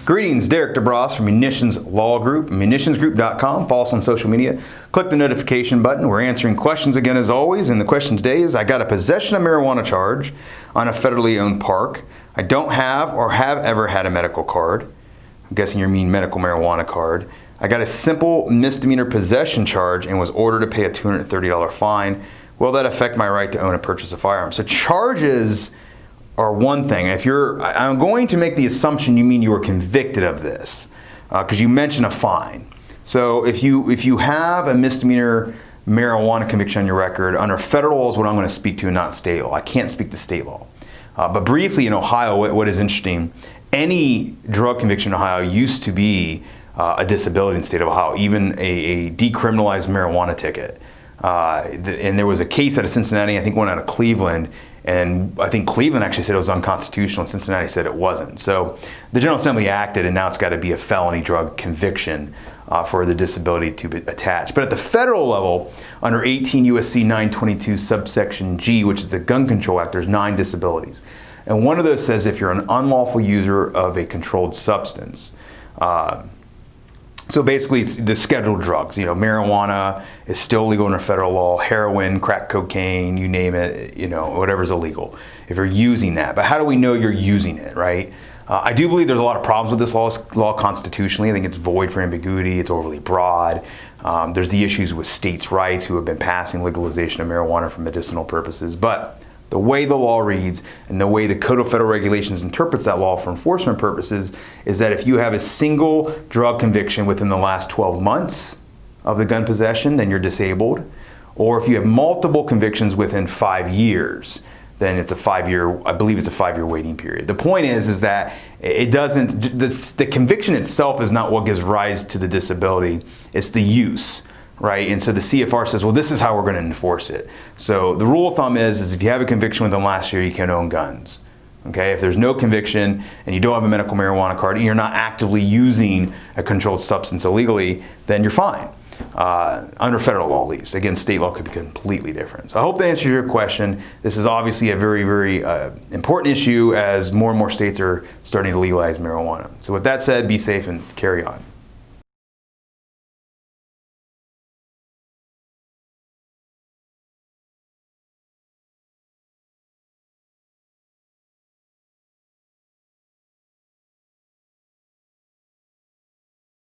Greetings, Derek DeBrosse from Munitions Law Group, munitionsgroup.com. Follow us on social media. Click the notification button. We're answering questions again as always. And the question today is, I got a possession of marijuana charge on a federally owned park. I don't have or have ever had a medical card. I'm guessing you mean medical marijuana card. I got a simple misdemeanor possession charge and was ordered to pay a $230 fine. Will that affect my right to own and purchase a firearm? So charges are one thing. I'm going to make the assumption you mean you were convicted of this, because you mentioned a fine. So if you have a misdemeanor marijuana conviction on your record, under federal law is what I'm going to speak to and not state law. I can't speak to state law. But briefly, in Ohio, what is interesting, any drug conviction in Ohio used to be a disability in the state of Ohio, even a decriminalized marijuana ticket. And there was a case out of Cincinnati, I think one out of Cleveland, and I think Cleveland actually said it was unconstitutional, and Cincinnati said it wasn't. So the General Assembly acted, and now it's got to be a felony drug conviction for the disability to be attached. But at the federal level, under 18 U.S.C. 922 subsection G, which is the Gun Control Act, there's 9 disabilities. And one of those says if you're an unlawful user of a controlled substance. So basically, it's the scheduled drugs. Marijuana is still legal under federal law. Heroin, crack cocaine, you name it. Whatever's illegal. If you're using that, but how do we know you're using it, right? I do believe there's a lot of problems with this law constitutionally. I think it's void for ambiguity. It's overly broad. There's the issues with states' rights who have been passing legalization of marijuana for medicinal purposes, but the way the law reads and the way the Code of Federal Regulations interprets that law for enforcement purposes is that if you have a single drug conviction within the last 12 months of the gun possession, then you're disabled. Or if you have multiple convictions within 5 years, then it's a 5-year, I believe it's a 5-year waiting period. The point is that it doesn't, the conviction itself is not what gives rise to the disability, it's the use. Right, and so the CFR says, well, this is how we're going to enforce it. So the rule of thumb is if you have a conviction within the last year, you can't own guns. Okay, if there's no conviction and you don't have a medical marijuana card and you're not actively using a controlled substance illegally, then you're fine. Under federal law, at least. Again, state law could be completely different. So I hope that answers your question. This is obviously a very, very important issue as more and more states are starting to legalize marijuana. So with that said, be safe and carry on.